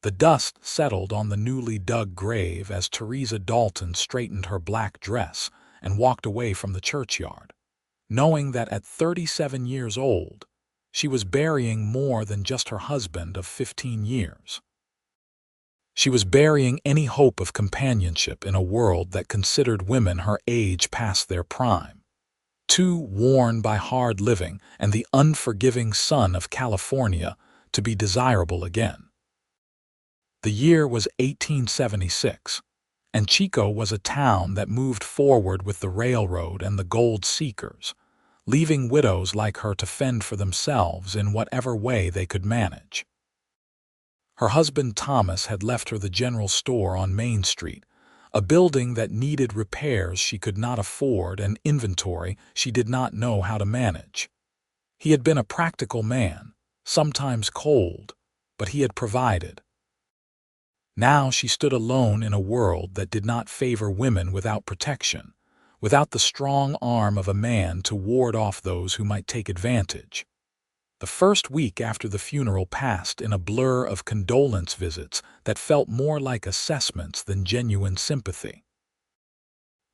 The dust settled on the newly dug grave as Theresa Dalton straightened her black dress and walked away from the churchyard, knowing that at 37 years old, she was burying more than just her husband of 15 years. She was burying any hope of companionship in a world that considered women her age past their prime, too worn by hard living and the unforgiving sun of California to be desirable again. The year was 1876, and Chico was a town that moved forward with the railroad and the gold seekers, leaving widows like her to fend for themselves in whatever way they could manage. Her husband Thomas had left her the general store on Main Street, a building that needed repairs she could not afford and inventory she did not know how to manage. He had been a practical man, sometimes cold, but he had provided. Now she stood alone in a world that did not favor women without protection, without the strong arm of a man to ward off those who might take advantage. The first week after the funeral passed in a blur of condolence visits that felt more like assessments than genuine sympathy.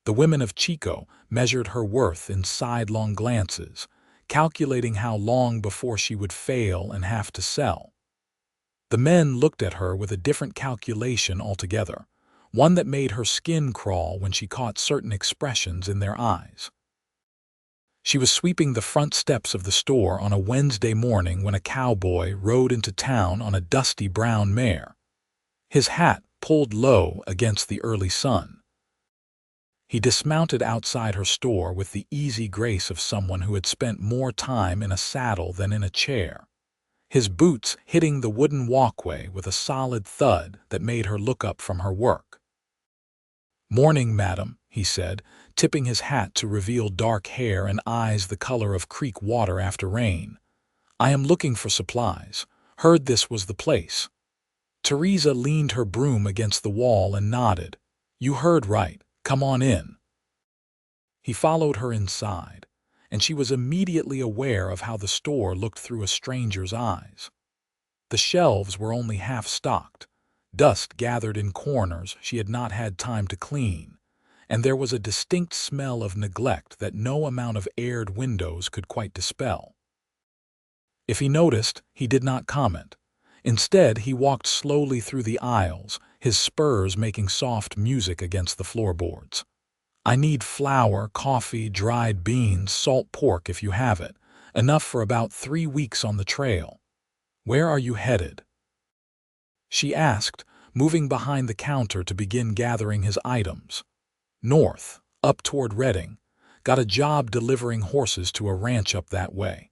The women of Chico measured her worth in sidelong glances, calculating how long before she would fail and have to sell. The men looked at her with a different calculation altogether, one that made her skin crawl when she caught certain expressions in their eyes. She was sweeping the front steps of the store on a Wednesday morning when a cowboy rode into town on a dusty brown mare, his hat pulled low against the early sun. He dismounted outside her store with the easy grace of someone who had spent more time in a saddle than in a chair, his boots hitting the wooden walkway with a solid thud that made her look up from her work. "Morning, madam," he said, tipping his hat to reveal dark hair and eyes the color of creek water after rain. "I am looking for supplies. Heard this was the place." Theresa leaned her broom against the wall and nodded. "You heard right. Come on in." He followed her inside, and she was immediately aware of how the store looked through a stranger's eyes. The shelves were only half stocked, dust gathered in corners she had not had time to clean, and there was a distinct smell of neglect that no amount of aired windows could quite dispel. If he noticed, he did not comment. Instead, he walked slowly through the aisles, his spurs making soft music against the floorboards. "I need flour, coffee, dried beans, salt pork if you have it, enough for about 3 weeks on the trail. Where are you headed?" she asked, moving behind the counter to begin gathering his items. "North, up toward Redding. Got a job delivering horses to a ranch up that way."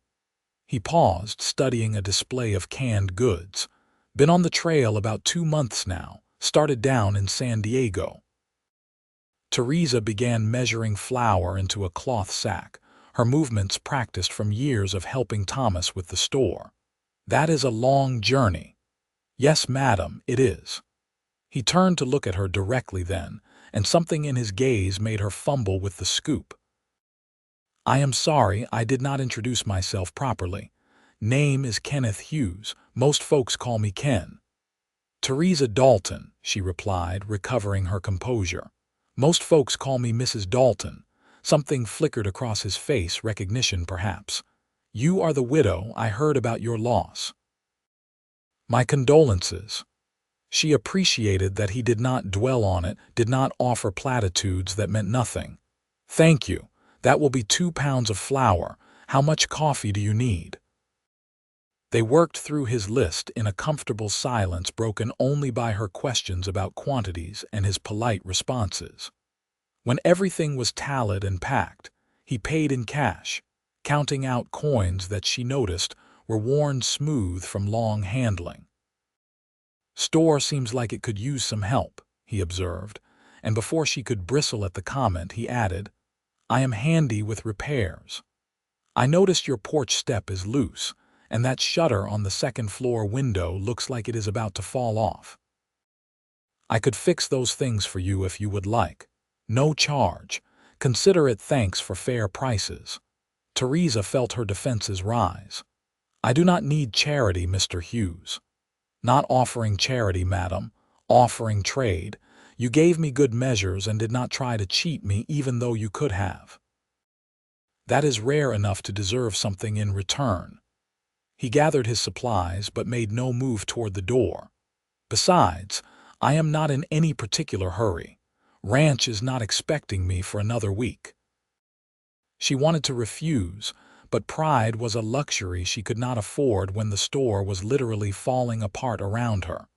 He paused, studying a display of canned goods. "Been on the trail about 2 months now. Started down in San Diego." Theresa began measuring flour into a cloth sack, her movements practiced from years of helping Thomas with the store. "That is a long journey." "Yes, madam, it is." He turned to look at her directly then, and something in his gaze made her fumble with the scoop. "I am sorry I did not introduce myself properly. Name is Kenneth Hughes. Most folks call me Ken." "Theresa Dalton," she replied, recovering her composure. "Most folks call me Mrs. Dalton." Something flickered across his face, recognition perhaps. "You are the widow I heard about your loss." "My condolences." She appreciated that he did not dwell on it, did not offer platitudes that meant nothing. "Thank you. That will be 2 pounds of flour. How much coffee do you need?" They worked through his list in a comfortable silence broken only by her questions about quantities and his polite responses. When everything was tallied and packed, he paid in cash, counting out coins that she noticed were worn smooth from long handling. "Store seems like it could use some help," he observed, and before she could bristle at the comment, he added, "I am handy with repairs. I noticed your porch step is loose, and that shutter on the second-floor window looks like it is about to fall off. I could fix those things for you if you would like. No charge. Consider it thanks for fair prices." Theresa felt her defenses rise. "I do not need charity, Mr. Hughes." Not offering charity, madam, offering trade. You gave me good measures and did not try to cheat me even though you could have. That is rare enough to deserve something in return. He gathered his supplies but made no move toward the door. Besides, I am not in any particular hurry. Ranch is not expecting me for another week. She wanted to refuse, but pride was a luxury she could not afford when the store was literally falling apart around her.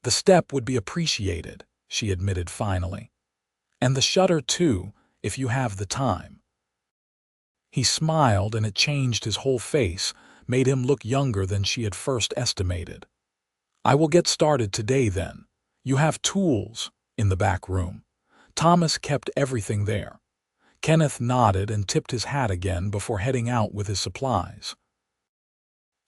The step would be appreciated, she admitted finally. And the shutter too, if you have the time. He smiled and it changed his whole face, made him look younger than she had first estimated. I will get started today then. You have tools in the back room. Thomas kept everything there. Kenneth nodded and tipped his hat again before heading out with his supplies.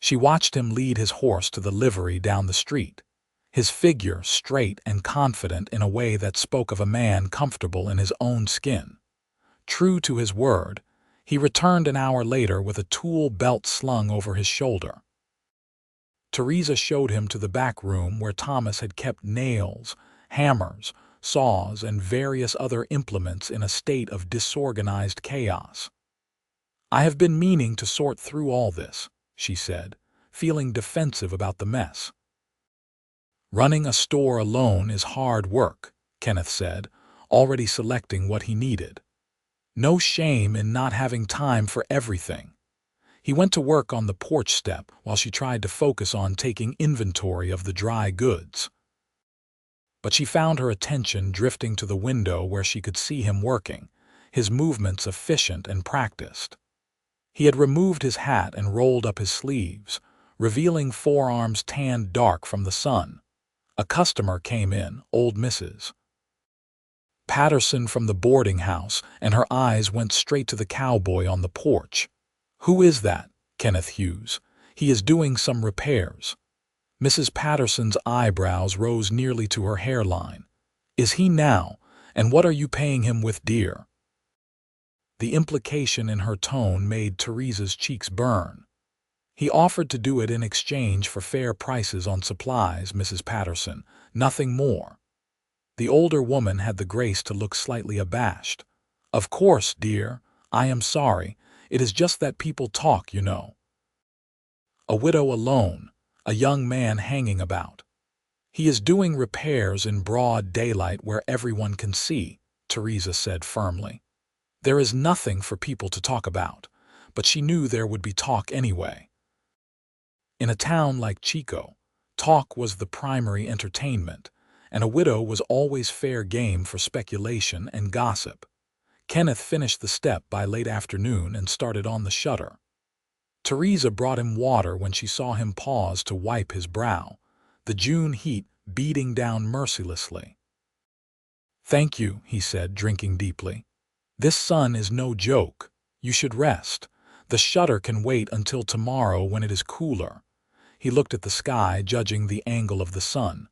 She watched him lead his horse to the livery down the street, his figure straight and confident in a way that spoke of a man comfortable in his own skin. True to his word, he returned an hour later with a tool belt slung over his shoulder. Theresa showed him to the back room where Thomas had kept nails, hammers, saws, and various other implements in a state of disorganized chaos. I have been meaning to sort through all this, she said, feeling defensive about the mess. Running a store alone is hard work, Kenneth said, already selecting what he needed. No shame in not having time for everything. He went to work on the porch step while she tried to focus on taking inventory of the dry goods. But she found her attention drifting to the window where she could see him working, his movements efficient and practiced. He had removed his hat and rolled up his sleeves, revealing forearms tanned dark from the sun. A customer came in, old Mrs. Patterson from the boarding house, and her eyes went straight to the cowboy on the porch. Who is that? Kenneth Hughes. He is doing some repairs. Mrs. Patterson's eyebrows rose nearly to her hairline. Is he now? And what are you paying him with, dear? The implication in her tone made Theresa's cheeks burn. He offered to do it in exchange for fair prices on supplies, Mrs. Patterson, nothing more. The older woman had the grace to look slightly abashed. Of course, dear, I am sorry. It is just that people talk, you know. A widow alone, a young man hanging about. He is doing repairs in broad daylight where everyone can see, Theresa said firmly. There is nothing for people to talk about, but she knew there would be talk anyway. In a town like Chico, talk was the primary entertainment, and a widow was always fair game for speculation and gossip. Kenneth finished the step by late afternoon and started on the shutter. Theresa brought him water when she saw him pause to wipe his brow, the June heat beating down mercilessly. Thank you, he said, drinking deeply. This sun is no joke. You should rest. The shutter can wait until tomorrow when it is cooler. He looked at the sky, judging the angle of the sun.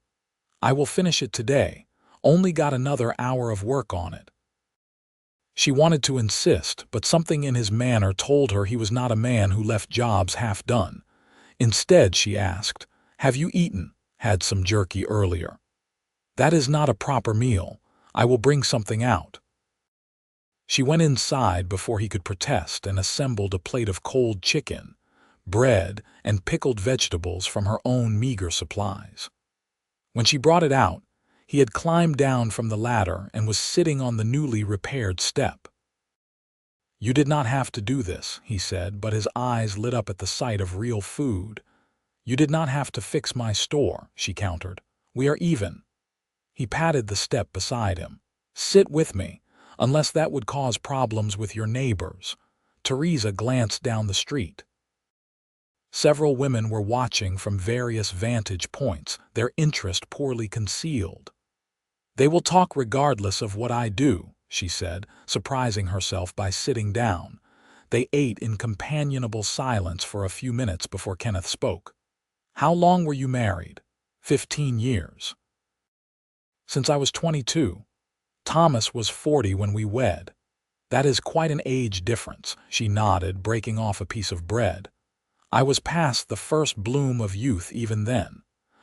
I will finish it today. Only got another hour of work on it. She wanted to insist, but something in his manner told her he was not a man who left jobs half done. Instead, she asked, Have you eaten? Had some jerky earlier. That is not a proper meal. I will bring something out. She went inside before he could protest and assembled a plate of cold chicken, bread, and pickled vegetables from her own meager supplies. When she brought it out, he had climbed down from the ladder and was sitting on the newly repaired step. You did not have to do this, he said, but his eyes lit up at the sight of real food. You did not have to fix my store, she countered. We are even. He patted the step beside him. Sit with me, unless that would cause problems with your neighbors. Theresa glanced down the street. Several women were watching from various vantage points, their interest poorly concealed. They will talk regardless of what I do, she said, surprising herself by sitting down. They ate in companionable silence for a few minutes before Kenneth spoke. How long were you married? 15 years. Since I was 22. Thomas was 40 when we wed. That is quite an age difference, she nodded, breaking off a piece of bread. I was past the first bloom of youth even then.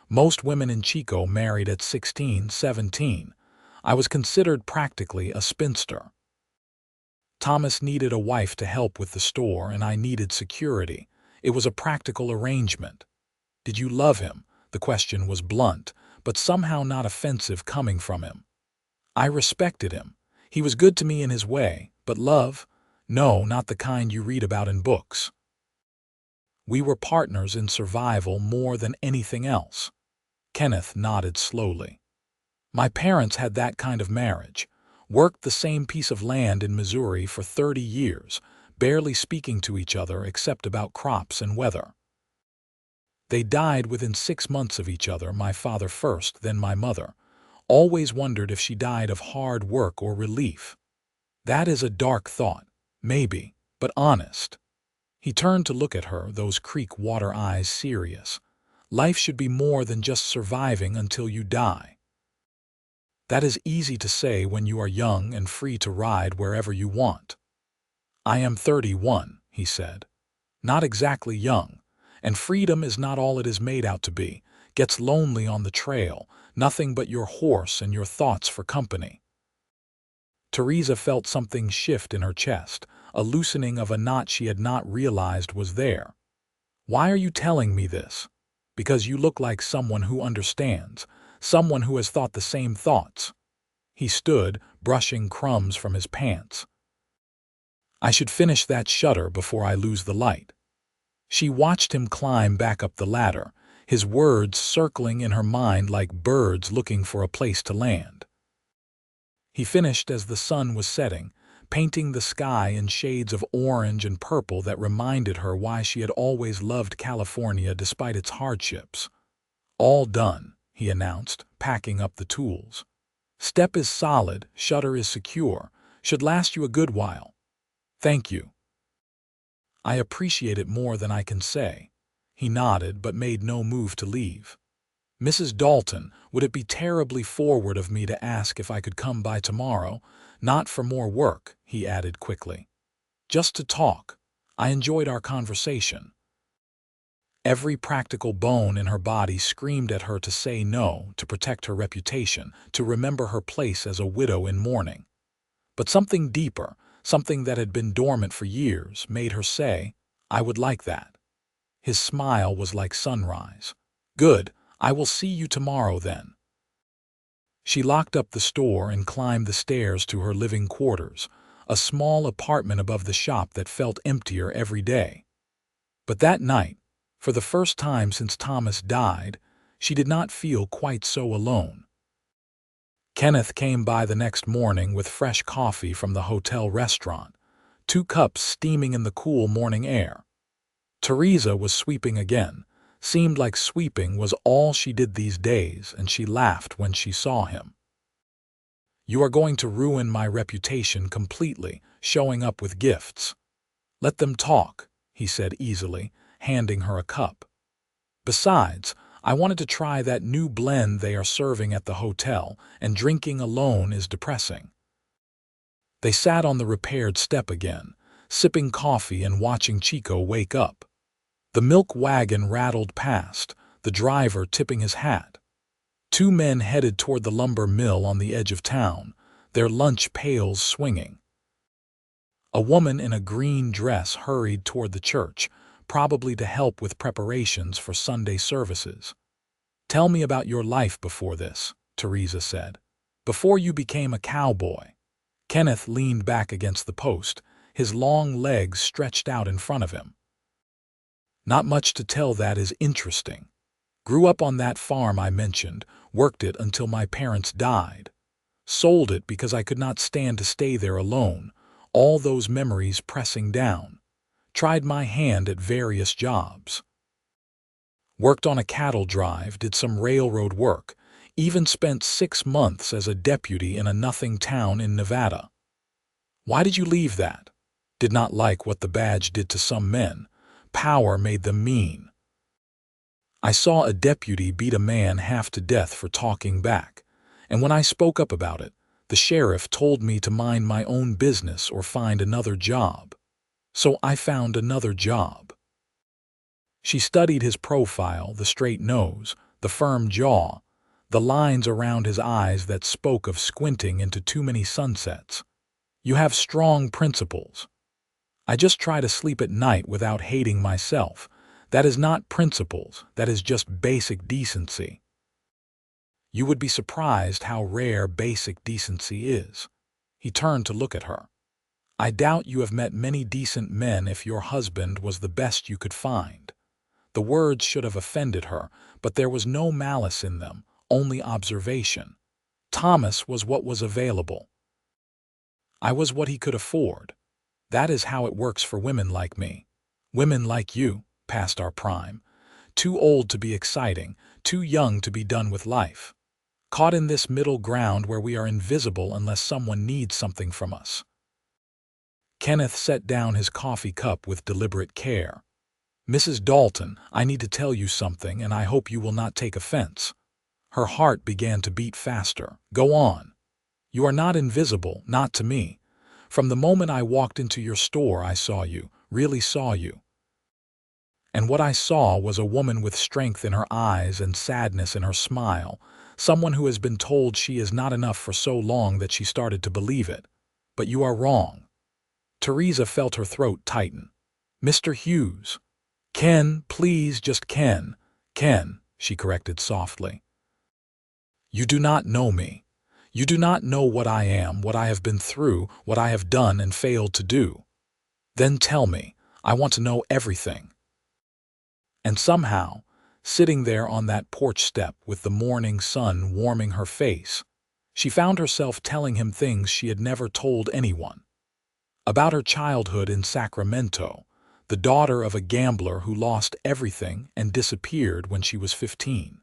Most women in Chico married at 16, 17. I was considered practically a spinster. Thomas needed a wife to help with the store, and I needed security. It was a practical arrangement. Did you love him? The question was blunt, but somehow not offensive coming from him. I respected him. He was good to me in his way, but love? No, not the kind you read about in books. We were partners in survival more than anything else. Kenneth nodded slowly. My parents had that kind of marriage. Worked the same piece of land in Missouri for 30 years, barely speaking to each other except about crops and weather. They died within 6 months of each other, my father first, then my mother. Always wondered if she died of hard work or relief. That is a dark thought, maybe, but honest. He turned to look at her, those creek water eyes serious. Life should be more than just surviving until you die. That is easy to say when you are young and free to ride wherever you want. I am 31, he said. Not exactly young, and freedom is not all it is made out to be. Gets lonely on the trail, nothing but your horse and your thoughts for company. Theresa felt something shift in her chest, a loosening of a knot she had not realized was there. Why are you telling me this? Because you look like someone who understands, someone who has thought the same thoughts. He stood, brushing crumbs from his pants. I should finish that shutter before I lose the light. She watched him climb back up the ladder, his words circling in her mind like birds looking for a place to land. He finished as the sun was setting, painting the sky in shades of orange and purple that reminded her why she had always loved California despite its hardships. All done, he announced, packing up the tools. Step is solid, shutter is secure, should last you a good while. Thank you. I appreciate it more than I can say. He nodded but made no move to leave. Mrs. Dalton, would it be terribly forward of me to ask if I could come by tomorrow? Not for more work, he added quickly. Just to talk. I enjoyed our conversation. Every practical bone in her body screamed at her to say no, to protect her reputation, to remember her place as a widow in mourning. But something deeper, something that had been dormant for years, made her say, I would like that. His smile was like sunrise. Good, I will see you tomorrow then. She locked up the store and climbed the stairs to her living quarters, a small apartment above the shop that felt emptier every day. But that night, for the first time since Thomas died, she did not feel quite so alone. Kenneth came by the next morning with fresh coffee from the hotel restaurant, 2 cups steaming in the cool morning air. Theresa was sweeping again. Seemed like sweeping was all she did these days, and she laughed when she saw him. You are going to ruin my reputation completely, showing up with gifts. Let them talk, he said easily, handing her a cup. Besides, I wanted to try that new blend they are serving at the hotel, and drinking alone is depressing. They sat on the repaired step again, sipping coffee and watching Chico wake up. The milk wagon rattled past, the driver tipping his hat. 2 men headed toward the lumber mill on the edge of town, their lunch pails swinging. A woman in a green dress hurried toward the church, probably to help with preparations for Sunday services. Tell me about your life before this, Theresa said. Before you became a cowboy. Kenneth leaned back against the post, his long legs stretched out in front of him. Not much to tell, that is interesting. Grew up on that farm I mentioned, worked it until my parents died. Sold it because I could not stand to stay there alone, all those memories pressing down. Tried my hand at various jobs. Worked on a cattle drive, did some railroad work, even spent 6 months as a deputy in a nothing town in Nevada. Why did you leave that? Did not like what the badge did to some men. Power made them mean. I saw a deputy beat a man half to death for talking back, and when I spoke up about it, the sheriff told me to mind my own business or find another job. So I found another job. She studied his profile, the straight nose, the firm jaw, the lines around his eyes that spoke of squinting into too many sunsets. You have strong principles. I just try to sleep at night without hating myself. That is not principles, that is just basic decency. You would be surprised how rare basic decency is. He turned to look at her. I doubt you have met many decent men if your husband was the best you could find. The words should have offended her, but there was no malice in them, only observation. Thomas was what was available. I was what he could afford. That is how it works for women like me. Women like you, past our prime. Too old to be exciting, too young to be done with life. Caught in this middle ground where we are invisible unless someone needs something from us. Kenneth set down his coffee cup with deliberate care. Mrs. Dalton, I need to tell you something, and I hope you will not take offense. Her heart began to beat faster. Go on. You are not invisible, not to me. From the moment I walked into your store, I saw you, really saw you. And what I saw was a woman with strength in her eyes and sadness in her smile, someone who has been told she is not enough for so long that she started to believe it. But you are wrong. Theresa felt her throat tighten. Mr. Hughes. Ken, please, just Ken. Ken, she corrected softly. You do not know me. You do not know what I am, what I have been through, what I have done and failed to do. Then tell me. I want to know everything. And somehow, sitting there on that porch step with the morning sun warming her face, she found herself telling him things she had never told anyone. About her childhood in Sacramento, the daughter of a gambler who lost everything and disappeared when she was 15.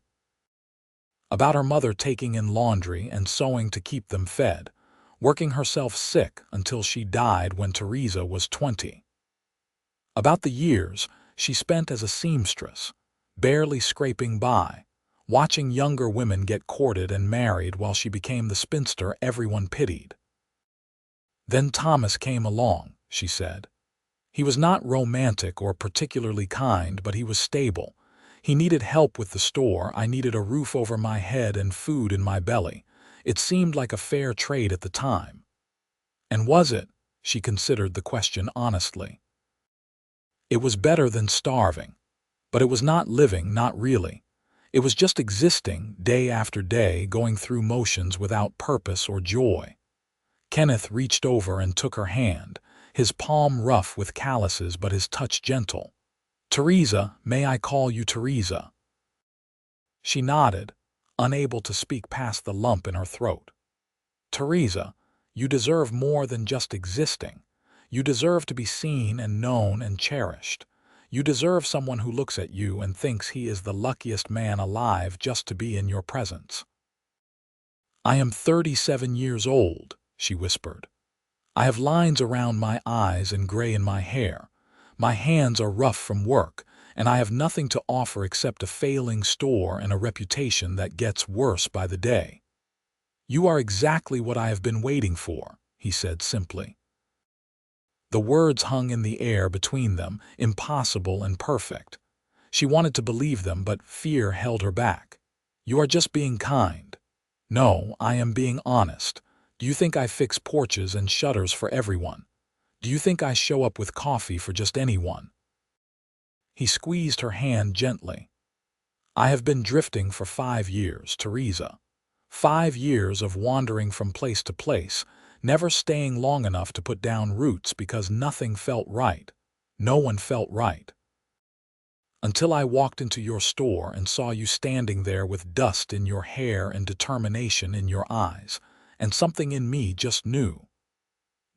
About her mother taking in laundry and sewing to keep them fed, working herself sick until she died when Theresa was 20. About the years she spent as a seamstress, barely scraping by, watching younger women get courted and married while she became the spinster everyone pitied. Then Thomas came along, she said. He was not romantic or particularly kind, but he was stable. He needed help with the store, I needed a roof over my head and food in my belly. It seemed like a fair trade at the time. And was it? She considered the question honestly. It was better than starving. But it was not living, not really. It was just existing, day after day, going through motions without purpose or joy. Kenneth reached over and took her hand, his palm rough with calluses but his touch gentle. Theresa, may I call you Theresa? She nodded, unable to speak past the lump in her throat. Theresa, you deserve more than just existing. You deserve to be seen and known and cherished. You deserve someone who looks at you and thinks he is the luckiest man alive just to be in your presence. I am 37 years old, she whispered. I have lines around my eyes and gray in my hair. My hands are rough from work, and I have nothing to offer except a failing store and a reputation that gets worse by the day. You are exactly what I have been waiting for, he said simply. The words hung in the air between them, impossible and perfect. She wanted to believe them, but fear held her back. You are just being kind. No, I am being honest. Do you think I fix porches and shutters for everyone? Do you think I show up with coffee for just anyone? He squeezed her hand gently. I have been drifting for 5 years, Theresa. 5 years of wandering from place to place, never staying long enough to put down roots because nothing felt right. No one felt right. Until I walked into your store and saw you standing there with dust in your hair and determination in your eyes, and something in me just knew.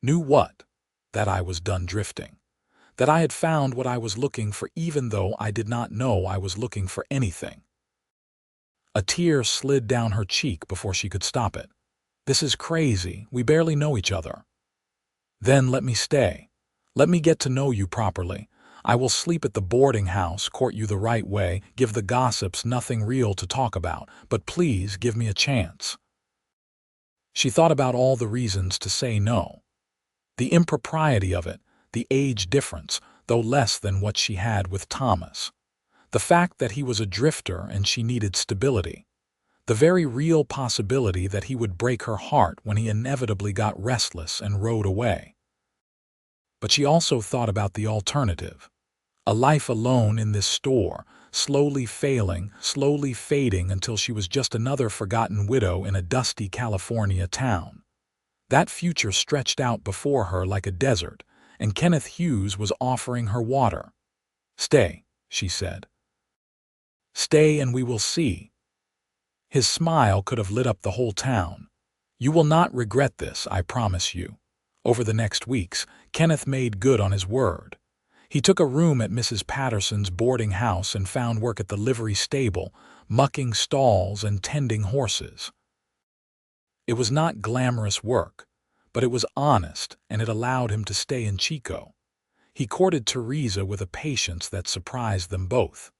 Knew what? That I was done drifting. That I had found what I was looking for even though I did not know I was looking for anything. A tear slid down her cheek before she could stop it. This is crazy. We barely know each other. Then let me stay. Let me get to know you properly. I will sleep at the boarding house, court you the right way, give the gossips nothing real to talk about, but please give me a chance. She thought about all the reasons to say no. The impropriety of it, the age difference, though less than what she had with Thomas. The fact that he was a drifter and she needed stability. The very real possibility that he would break her heart when he inevitably got restless and rode away. But she also thought about the alternative. A life alone in this store, slowly failing, slowly fading until she was just another forgotten widow in a dusty California town. That future stretched out before her like a desert, and Kenneth Hughes was offering her water. "Stay," she said. "Stay and we will see." His smile could have lit up the whole town. "You will not regret this, I promise you." Over the next weeks, Kenneth made good on his word. He took a room at Mrs. Patterson's boarding house and found work at the livery stable, mucking stalls and tending horses. It was not glamorous work, but it was honest, and it allowed him to stay in Chico. He courted Theresa with a patience that surprised them both.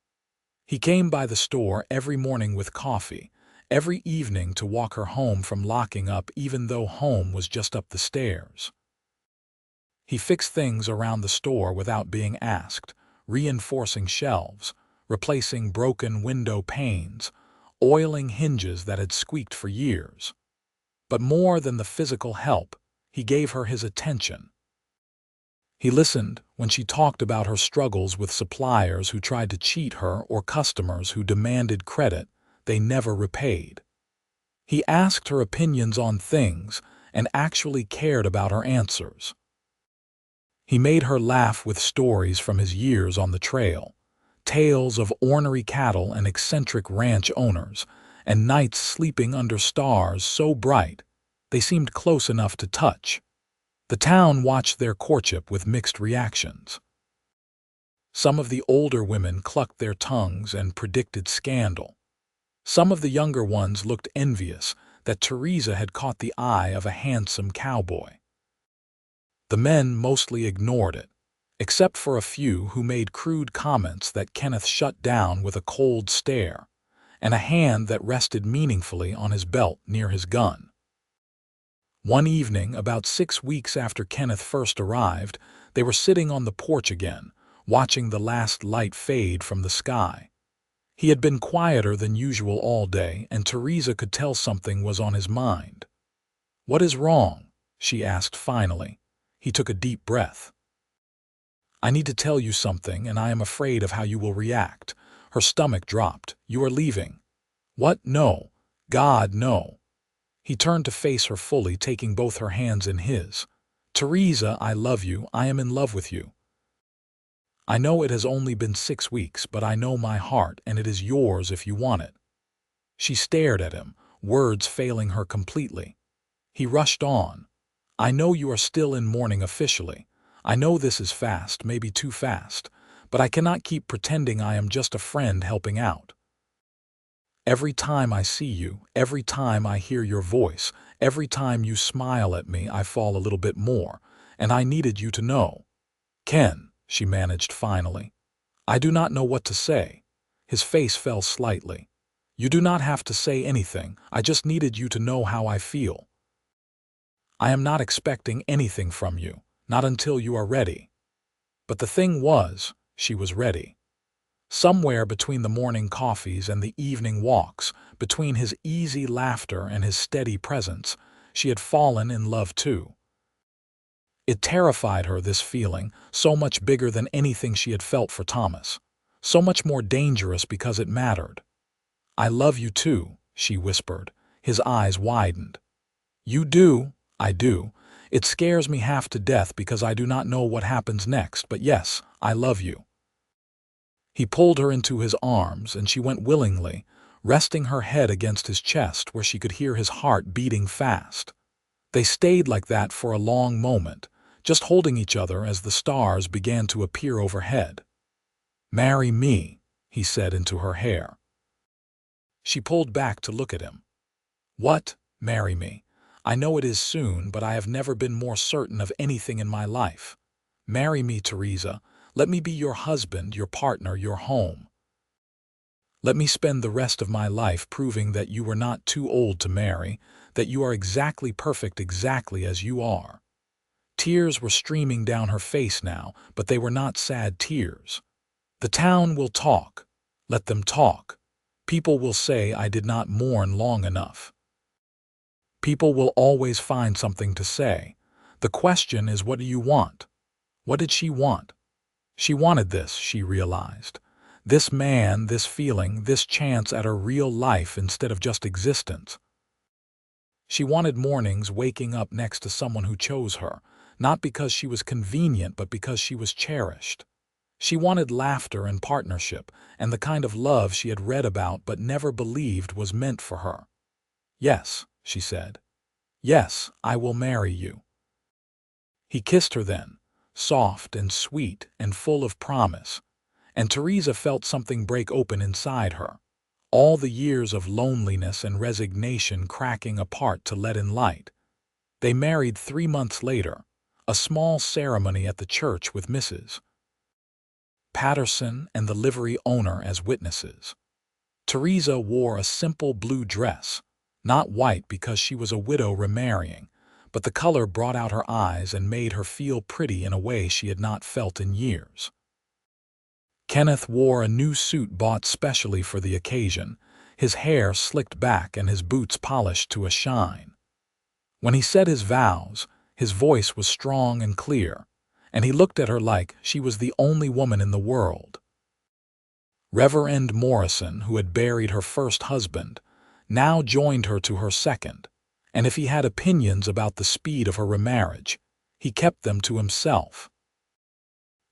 He came by the store every morning with coffee, every evening to walk her home from locking up even though home was just up the stairs. He fixed things around the store without being asked, reinforcing shelves, replacing broken window panes, oiling hinges that had squeaked for years. But more than the physical help, he gave her his attention. He listened when she talked about her struggles with suppliers who tried to cheat her or customers who demanded credit they never repaid. He asked her opinions on things and actually cared about her answers. He made her laugh with stories from his years on the trail, tales of ornery cattle and eccentric ranch owners, and nights sleeping under stars so bright they seemed close enough to touch. The town watched their courtship with mixed reactions. Some of the older women clucked their tongues and predicted scandal. Some of the younger ones looked envious that Theresa had caught the eye of a handsome cowboy. The men mostly ignored it, except for a few who made crude comments that Kenneth shut down with a cold stare and a hand that rested meaningfully on his belt near his gun. One evening, about 6 weeks after Kenneth first arrived, they were sitting on the porch again, watching the last light fade from the sky. He had been quieter than usual all day, and Theresa could tell something was on his mind. "What is wrong?" she asked finally. He took a deep breath. "I need to tell you something, and I am afraid of how you will react." Her stomach dropped. "You are leaving." "What? No. God, no." He turned to face her fully, taking both her hands in his. "Theresa, I love you. I am in love with you. I know it has only been 6 weeks, but I know my heart, and it is yours if you want it." She stared at him, words failing her completely. He rushed on. "I know you are still in mourning officially. I know this is fast, maybe too fast, but I cannot keep pretending I am just a friend helping out. Every time I see you, every time I hear your voice, every time you smile at me, I fall a little bit more, and I needed you to know." "Ken," she managed finally. "I do not know what to say." His face fell slightly. "You do not have to say anything. I just needed you to know how I feel. I am not expecting anything from you, not until you are ready." But the thing was, she was ready. Somewhere between the morning coffees and the evening walks, between his easy laughter and his steady presence, she had fallen in love too. It terrified her, this feeling, so much bigger than anything she had felt for Thomas, so much more dangerous because it mattered. "I love you too," she whispered. His eyes widened. "You do?" "I do. It scares me half to death because I do not know what happens next, but yes, I love you." He pulled her into his arms, and she went willingly, resting her head against his chest where she could hear his heart beating fast. They stayed like that for a long moment, just holding each other as the stars began to appear overhead. "Marry me," he said into her hair. She pulled back to look at him. "What? Marry me? I know it is soon, but I have never been more certain of anything in my life. Marry me, Theresa. Let me be your husband, your partner, your home. Let me spend the rest of my life proving that you were not too old to marry, that you are exactly perfect exactly as you are." Tears were streaming down her face now, but they were not sad tears. "The town will talk," Let them talk. People will say I did not mourn long enough. People will always find something to say. The question is, what do you want? What did she want? She wanted this, she realized. This man, this feeling, this chance at her real life instead of just existence. She wanted mornings waking up next to someone who chose her, not because she was convenient, but because she was cherished. She wanted laughter and partnership, and the kind of love she had read about but never believed was meant for her. Yes, she said. Yes, I will marry you. He kissed her then, soft and sweet and full of promise, and Theresa felt something break open inside her, all the years of loneliness and resignation cracking apart to let in light. They married 3 months later, a small ceremony at the church with Mrs. Patterson and the livery owner as witnesses. Theresa wore a simple blue dress, not white because she was a widow remarrying, but the color brought out her eyes and made her feel pretty in a way she had not felt in years. Kenneth wore a new suit bought specially for the occasion, his hair slicked back and his boots polished to a shine. When he said his vows, his voice was strong and clear, and he looked at her like she was the only woman in the world. Reverend Morrison, who had buried her first husband, now joined her to her second, and if he had opinions about the speed of her remarriage, he kept them to himself.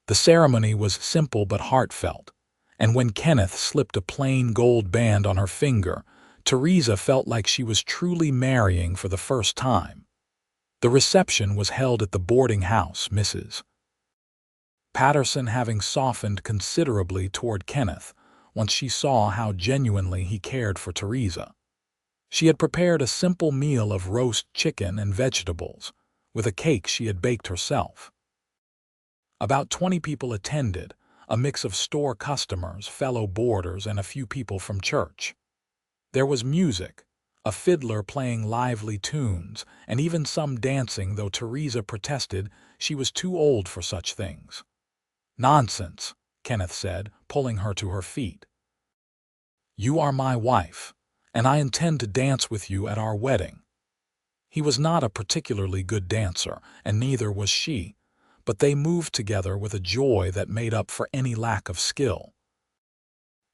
The ceremony was simple but heartfelt, and when Kenneth slipped a plain gold band on her finger, Theresa felt like she was truly marrying for the first time. The reception was held at the boarding house, Mrs. Patterson having softened considerably toward Kenneth once she saw how genuinely he cared for Theresa. She had prepared a simple meal of roast chicken and vegetables, with a cake she had baked herself. About 20 people attended, a mix of store customers, fellow boarders, and a few people from church. There was music, a fiddler playing lively tunes, and even some dancing, though Theresa protested she was too old for such things. "Nonsense," Kenneth said, pulling her to her feet. "You are my wife, and I intend to dance with you at our wedding." He was not a particularly good dancer, and neither was she, but they moved together with a joy that made up for any lack of skill.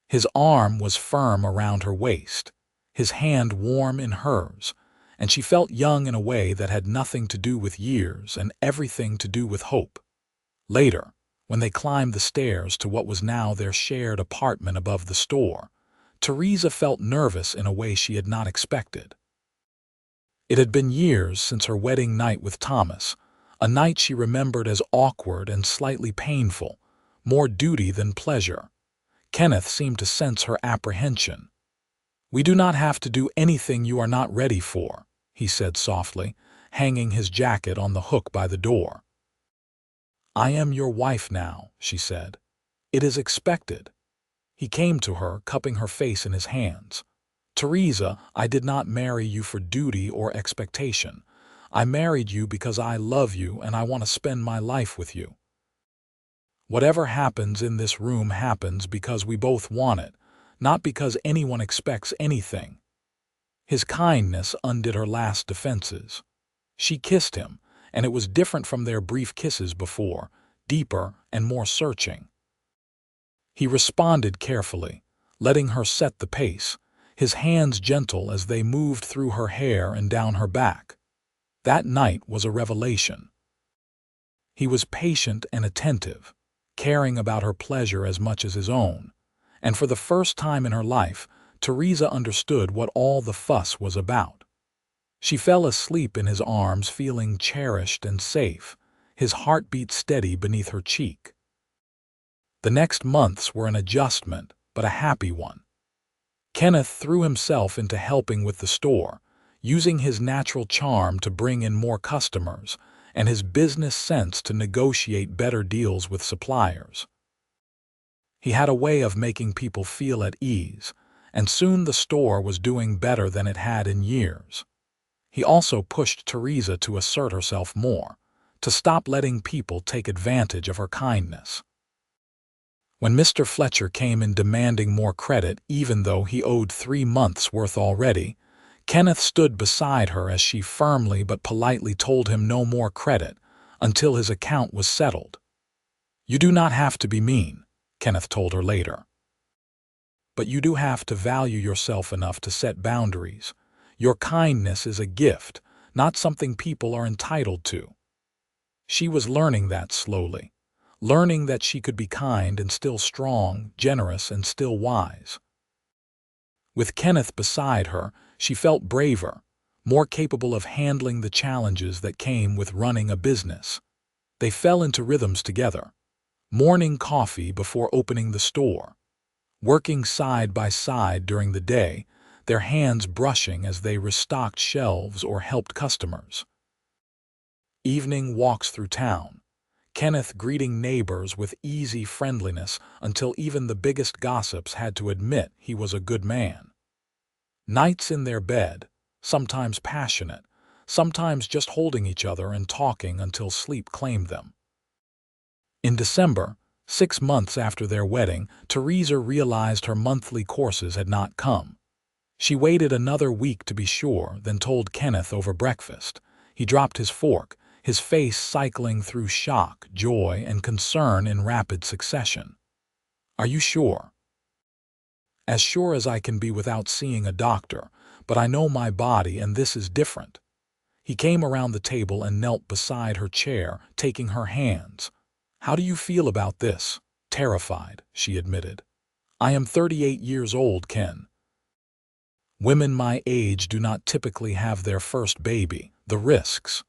His arm was firm around her waist, his hand warm in hers, and she felt young in a way that had nothing to do with years and everything to do with hope. Later, when they climbed the stairs to what was now their shared apartment above the store, Theresa felt nervous in a way she had not expected. It had been years since her wedding night with Thomas, a night she remembered as awkward and slightly painful, more duty than pleasure. Kenneth seemed to sense her apprehension. "We do not have to do anything you are not ready for," he said softly, hanging his jacket on the hook by the door. "I am your wife now," she said. "It is expected." He came to her, cupping her face in his hands. "Theresa, I did not marry you for duty or expectation. I married you because I love you and I want to spend my life with you. Whatever happens in this room happens because we both want it, not because anyone expects anything." His kindness undid her last defenses. She kissed him, and it was different from their brief kisses before, deeper and more searching. He responded carefully, letting her set the pace, his hands gentle as they moved through her hair and down her back. That night was a revelation. He was patient and attentive, caring about her pleasure as much as his own, and for the first time in her life, Theresa understood what all the fuss was about. She fell asleep in his arms feeling cherished and safe, his heartbeat steady beneath her cheek. The next months were an adjustment, but a happy one. Kenneth threw himself into helping with the store, using his natural charm to bring in more customers and his business sense to negotiate better deals with suppliers. He had a way of making people feel at ease, and soon the store was doing better than it had in years. He also pushed Theresa to assert herself more, to stop letting people take advantage of her kindness. When Mr. Fletcher came in demanding more credit even though he owed 3 months' worth already, Kenneth stood beside her as she firmly but politely told him no more credit until his account was settled. "You do not have to be mean," Kenneth told her later. "But you do have to value yourself enough to set boundaries. Your kindness is a gift, not something people are entitled to." She was learning that slowly, learning that she could be kind and still strong, generous and still wise. With Kenneth beside her, she felt braver, more capable of handling the challenges that came with running a business. They fell into rhythms together. Morning coffee before opening the store. Working side by side during the day, their hands brushing as they restocked shelves or helped customers. Evening walks through town. Kenneth greeting neighbors with easy friendliness until even the biggest gossips had to admit he was a good man. Nights in their bed, sometimes passionate, sometimes just holding each other and talking until sleep claimed them. In December, 6 months after their wedding, Theresa realized her monthly courses had not come. She waited another week to be sure, then told Kenneth over breakfast. He dropped his fork, his face cycling through shock, joy, and concern in rapid succession. "Are you sure?" "As sure as I can be without seeing a doctor, but I know my body and this is different." He came around the table and knelt beside her chair, taking her hands. "How do you feel about this?" "Terrified," she admitted. "I am 38 years old, Ken. Women my age do not typically have their first baby. The risks.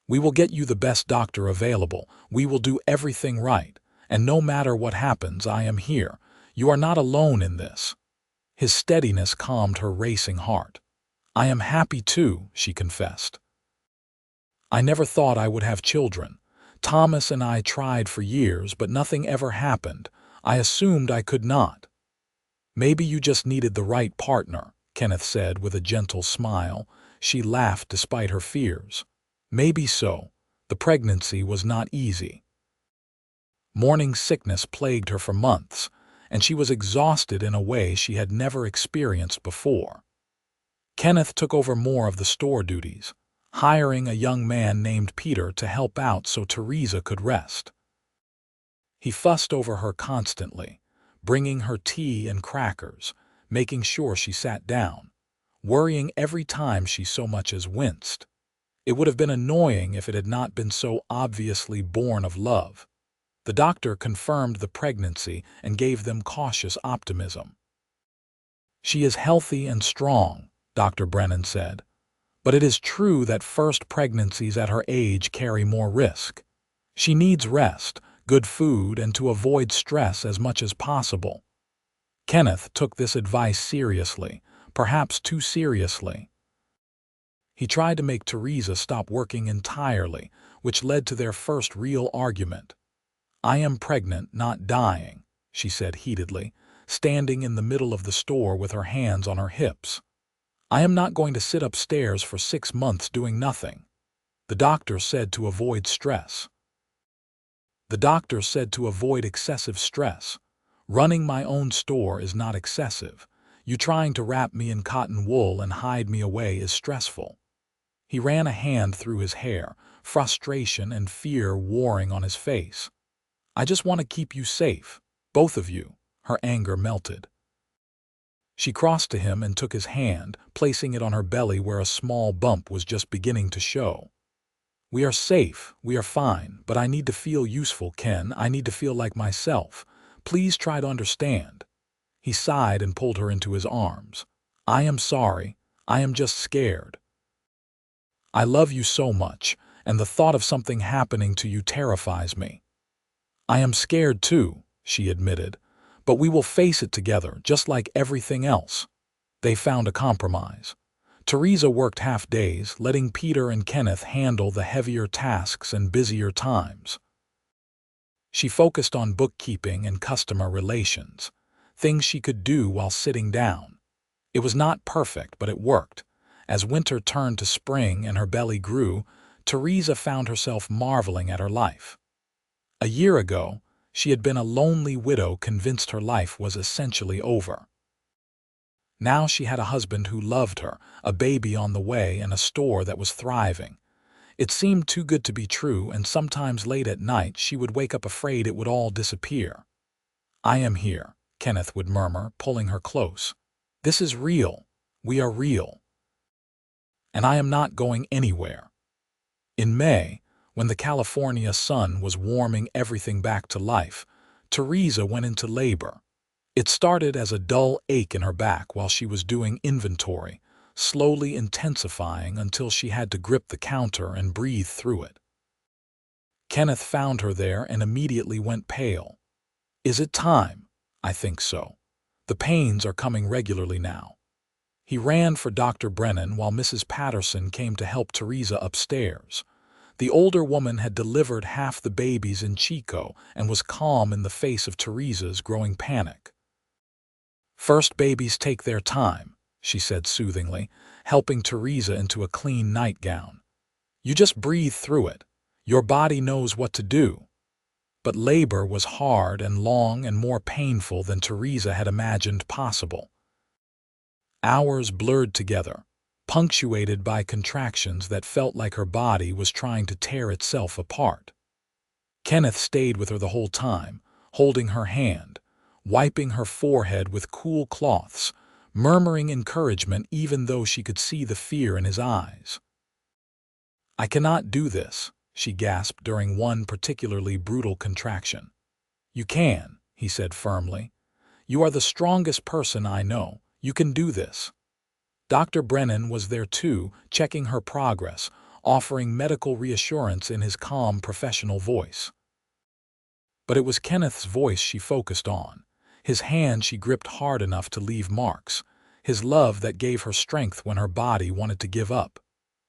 We will get you the best doctor available. We will do everything right. And no matter what happens, I am here. You are not alone in this." His steadiness calmed her racing heart. "I am happy too," she confessed. "I never thought I would have children. Thomas and I tried for years, but nothing ever happened. I assumed I could not." "Maybe you just needed the right partner," Kenneth said with a gentle smile. She laughed despite her fears. "Maybe so. The pregnancy was not easy." Morning sickness plagued her for months, and she was exhausted in a way she had never experienced before. Kenneth took over more of the store duties, hiring a young man named Peter to help out so Theresa could rest. He fussed over her constantly, bringing her tea and crackers, making sure she sat down, worrying every time she so much as winced. It would have been annoying if it had not been so obviously born of love. The doctor confirmed the pregnancy and gave them cautious optimism. "She is healthy and strong," Dr. Brennan said. "But it is true that first pregnancies at her age carry more risk. She needs rest, good food, and to avoid stress as much as possible." Kenneth took this advice seriously, perhaps too seriously. He tried to make Theresa stop working entirely, which led to their first real argument. "I am pregnant, not dying," she said heatedly, standing in the middle of the store with her hands on her hips. "I am not going to sit upstairs for 6 months doing nothing. The doctor said to avoid stress. The doctor said to avoid excessive stress. Running my own store is not excessive. You trying to wrap me in cotton wool and hide me away is stressful." He ran a hand through his hair, frustration and fear warring on his face. "I just want to keep you safe, both of you." Her anger melted. She crossed to him and took his hand, placing it on her belly where a small bump was just beginning to show. "We are safe, we are fine, but I need to feel useful, Ken. I need to feel like myself. Please try to understand." He sighed and pulled her into his arms. "I am sorry. I am just scared. I love you so much, and the thought of something happening to you terrifies me." "I am scared too," she admitted, "but we will face it together, just like everything else." They found a compromise. Theresa worked half days, letting Peter and Kenneth handle the heavier tasks and busier times. She focused on bookkeeping and customer relations, things she could do while sitting down. It was not perfect, but it worked. As winter turned to spring and her belly grew, Theresa found herself marveling at her life. A year ago, She had been a lonely widow convinced her life was essentially over. Now she had a husband who loved her, a baby on the way, and a store that was thriving. It seemed too good to be true, and sometimes late at night she would wake up afraid it would all disappear. "I am here," Kenneth would murmur, pulling her close. "This is real. We are real. And I am not going anywhere." In May, when the California sun was warming everything back to life, Theresa went into labor. It started as a dull ache in her back while she was doing inventory, slowly intensifying until she had to grip the counter and breathe through it. Kenneth found her there and immediately went pale. "Is it time?" "I think so. The pains are coming regularly now." He ran for Dr. Brennan while Mrs. Patterson came to help Theresa upstairs. The older woman had delivered half the babies in Chico and was calm in the face of Theresa's growing panic. "First babies take their time," she said soothingly, helping Theresa into a clean nightgown. "You just breathe through it. Your body knows what to do." But labor was hard and long and more painful than Theresa had imagined possible. Hours blurred together, punctuated by contractions that felt like her body was trying to tear itself apart. Kenneth stayed with her the whole time, holding her hand, wiping her forehead with cool cloths, murmuring encouragement even though she could see the fear in his eyes. "I cannot do this," she gasped during one particularly brutal contraction. "You can," he said firmly. "You are the strongest person I know. You can do this." Dr. Brennan was there too, checking her progress, offering medical reassurance in his calm professional voice. But it was Kenneth's voice she focused on, his hand she gripped hard enough to leave marks, his love that gave her strength when her body wanted to give up.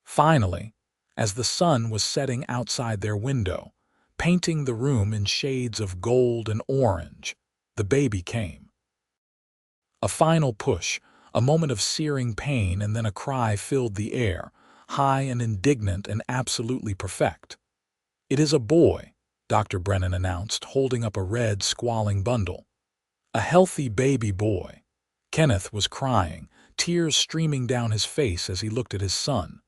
Finally, as the sun was setting outside their window, painting the room in shades of gold and orange, the baby came. A final push, a moment of searing pain, and then a cry filled the air, high and indignant and absolutely perfect. "It is a boy," Dr. Brennan announced, holding up a red, squalling bundle. "A healthy baby boy." Kenneth was crying, tears streaming down his face as he looked at his son.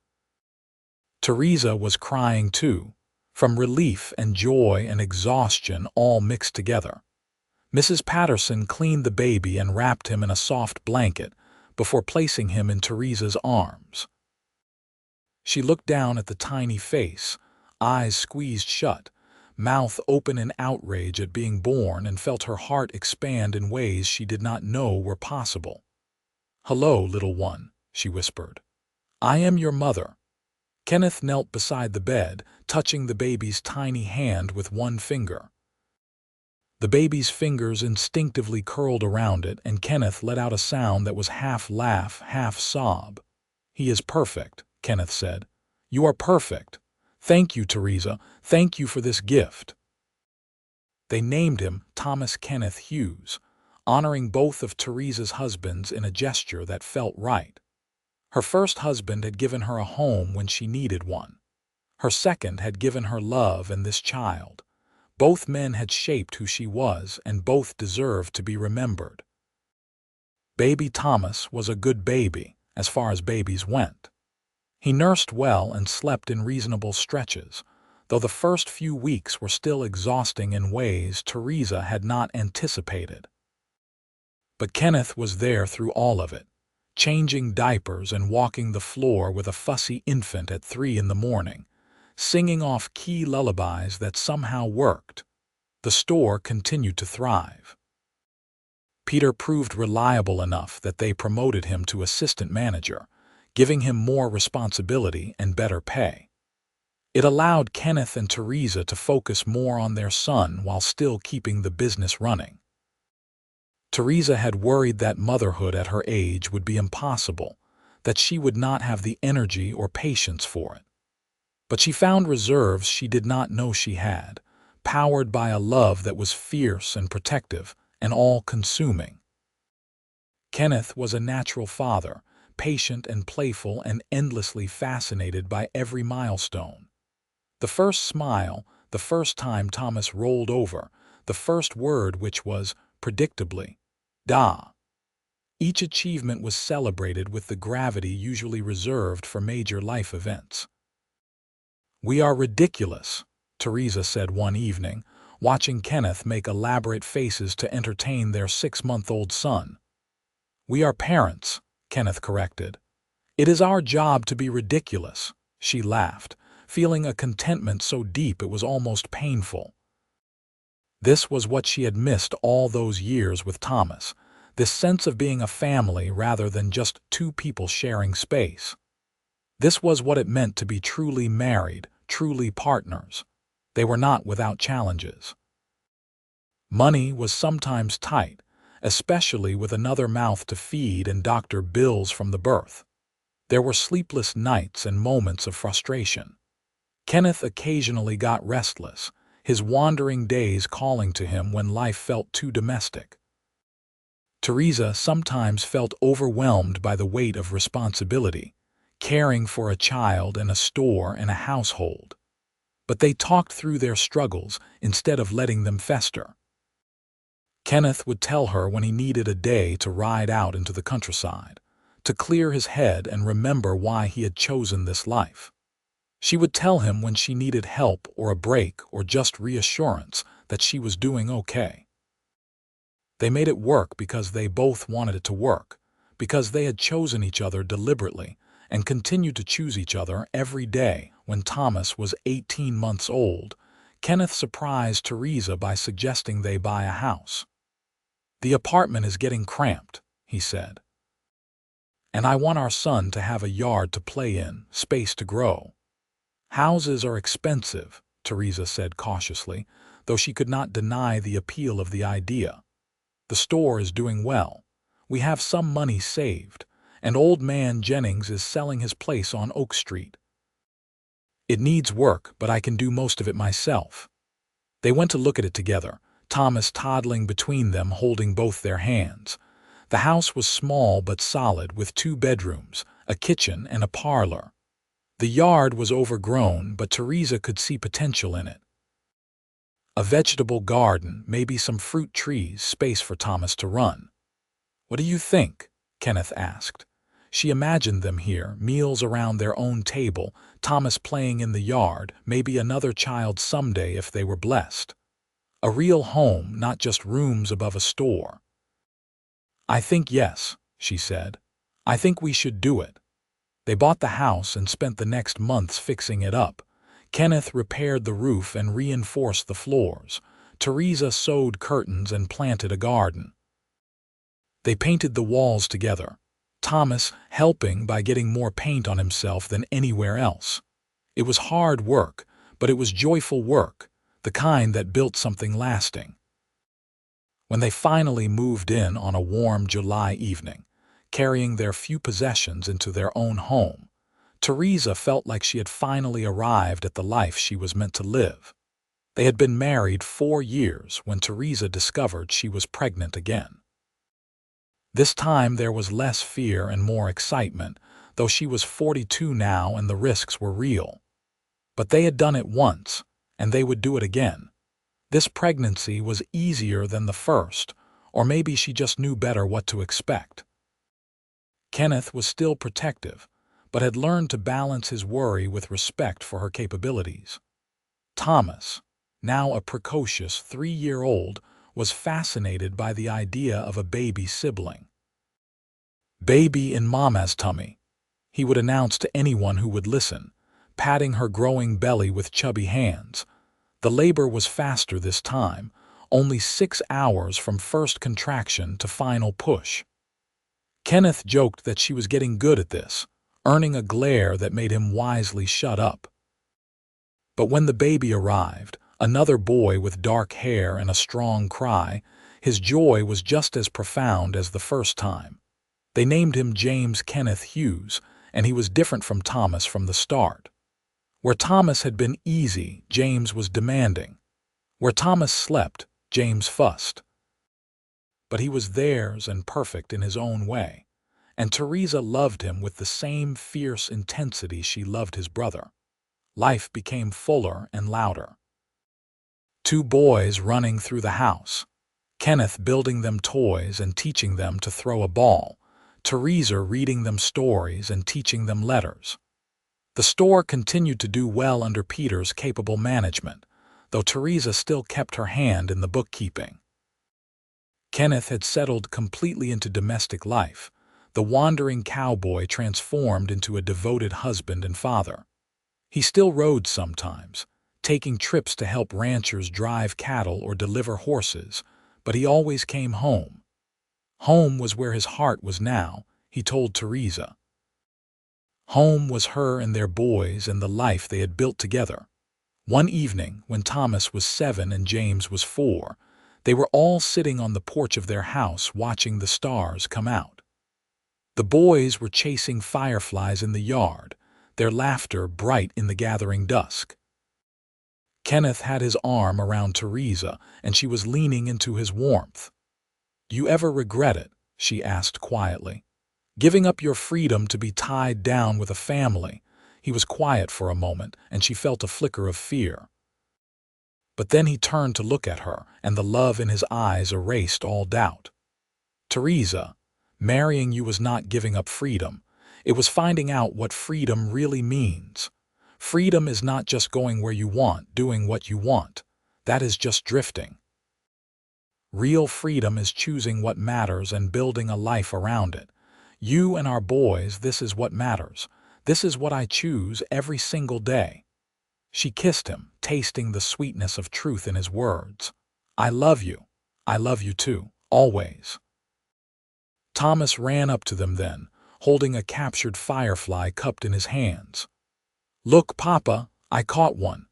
Theresa was crying too, from relief and joy and exhaustion all mixed together. Mrs. Patterson cleaned the baby and wrapped him in a soft blanket before placing him in Theresa's arms. She looked down at the tiny face, eyes squeezed shut, mouth open in outrage at being born, and felt her heart expand in ways she did not know were possible. "Hello, little one," she whispered. "I am your mother." Kenneth knelt beside the bed, touching the baby's tiny hand with one finger. The baby's fingers instinctively curled around it, and Kenneth let out a sound that was half laugh, half sob. "He is perfect," Kenneth said. "You are perfect. Thank you, Theresa. Thank you for this gift." They named him Thomas Kenneth Hughes, honoring both of Theresa's husbands in a gesture that felt right. Her first husband had given her a home when she needed one. Her second had given her love and this child. Both men had shaped who she was, and both deserved to be remembered. Baby Thomas was a good baby, as far as babies went. He nursed well and slept in reasonable stretches, though the first few weeks were still exhausting in ways Theresa had not anticipated. But Kenneth was there through all of it, changing diapers and walking the floor with a fussy infant at 3 in the morning, singing off key lullabies that somehow worked. The store continued to thrive. Peter proved reliable enough that they promoted him to assistant manager, giving him more responsibility and better pay. It allowed Kenneth and Theresa to focus more on their son while still keeping the business running. Theresa had worried that motherhood at her age would be impossible, that she would not have the energy or patience for it. But she found reserves she did not know she had, powered by a love that was fierce and protective and all-consuming. Kenneth was a natural father, patient and playful and endlessly fascinated by every milestone. The first smile, the first time Thomas rolled over, the first word which was, predictably, da. Each achievement was celebrated with the gravity usually reserved for major life events. "We are ridiculous," Theresa said one evening, watching Kenneth make elaborate faces to entertain their 6-month-old son. "We are parents," Kenneth corrected. "It is our job to be ridiculous," she laughed, feeling a contentment so deep it was almost painful. This was what she had missed all those years with Thomas, this sense of being a family rather than just two people sharing space. This was what it meant to be truly married, truly partners. They were not without challenges. Money was sometimes tight, especially with another mouth to feed and doctor bills from the birth. There were sleepless nights and moments of frustration. Kenneth occasionally got restless, his wandering days calling to him when life felt too domestic. Theresa sometimes felt overwhelmed by the weight of responsibility, caring for a child and a store and a household. But they talked through their struggles instead of letting them fester. Kenneth would tell her when he needed a day to ride out into the countryside, to clear his head and remember why he had chosen this life. She would tell him when she needed help or a break or just reassurance that she was doing okay. They made it work because they both wanted it to work, because they had chosen each other deliberately and continued to choose each other every day. When Thomas was 18 months old, Kenneth surprised Theresa by suggesting they buy a house. "The apartment is getting cramped," he said. "And I want our son to have a yard to play in, space to grow." "Houses are expensive," Theresa said cautiously, though she could not deny the appeal of the idea. "The store is doing well. We have some money saved, and old man Jennings is selling his place on Oak Street. It needs work, but I can do most of it myself." They went to look at it together, Thomas toddling between them, holding both their hands. The house was small but solid, with 2 bedrooms, a kitchen, and a parlor. The yard was overgrown, but Theresa could see potential in it. A vegetable garden, maybe some fruit trees, space for Thomas to run. "What do you think?" Kenneth asked. She imagined them here, meals around their own table, Thomas playing in the yard, maybe another child someday if they were blessed. A real home, not just rooms above a store. "I think yes," she said. "I think we should do it." They bought the house and spent the next months fixing it up. Kenneth repaired the roof and reinforced the floors. Theresa sewed curtains and planted a garden. They painted the walls together, Thomas helping by getting more paint on himself than anywhere else. It was hard work, but it was joyful work, the kind that built something lasting. When they finally moved in on a warm July evening, carrying their few possessions into their own home, Theresa felt like she had finally arrived at the life she was meant to live. They had been married 4 years when Theresa discovered she was pregnant again. This time there was less fear and more excitement, though she was 42 now and the risks were real. But they had done it once, and they would do it again. This pregnancy was easier than the first, or maybe she just knew better what to expect. Kenneth was still protective, but had learned to balance his worry with respect for her capabilities. Thomas, now a precocious 3-year-old, was fascinated by the idea of a baby sibling. "Baby in Mama's tummy," he would announce to anyone who would listen, patting her growing belly with chubby hands. The labor was faster this time, only 6 hours from first contraction to final push. Kenneth joked that she was getting good at this, earning a glare that made him wisely shut up. But when the baby arrived, another boy with dark hair and a strong cry, his joy was just as profound as the first time. They named him James Kenneth Hughes, and he was different from Thomas from the start. Where Thomas had been easy, James was demanding. Where Thomas slept, James fussed. But he was theirs and perfect in his own way, and Theresa loved him with the same fierce intensity she loved his brother. Life became fuller and louder. Two boys running through the house. Kenneth building them toys and teaching them to throw a ball. Theresa reading them stories and teaching them letters. The store continued to do well under Peter's capable management, though Theresa still kept her hand in the bookkeeping. Kenneth had settled completely into domestic life, the wandering cowboy transformed into a devoted husband and father. He still rode sometimes, taking trips to help ranchers drive cattle or deliver horses, but he always came home. Home was where his heart was now, he told Theresa. Home was her and their boys and the life they had built together. One evening, when Thomas was 7 and James was 4, they were all sitting on the porch of their house watching the stars come out. The boys were chasing fireflies in the yard, their laughter bright in the gathering dusk. Kenneth had his arm around Theresa, and she was leaning into his warmth. "You ever regret it?" she asked quietly. "Giving up your freedom to be tied down with a family?" He was quiet for a moment, and she felt a flicker of fear. But then he turned to look at her, and the love in his eyes erased all doubt. "Theresa, marrying you was not giving up freedom. It was finding out what freedom really means. Freedom is not just going where you want, doing what you want. That is just drifting. Real freedom is choosing what matters and building a life around it. You and our boys, this is what matters. This is what I choose every single day." She kissed him, tasting the sweetness of truth in his words. "I love you. I love you too, always." Thomas ran up to them then, holding a captured firefly cupped in his hands. "Look, Papa, I caught one."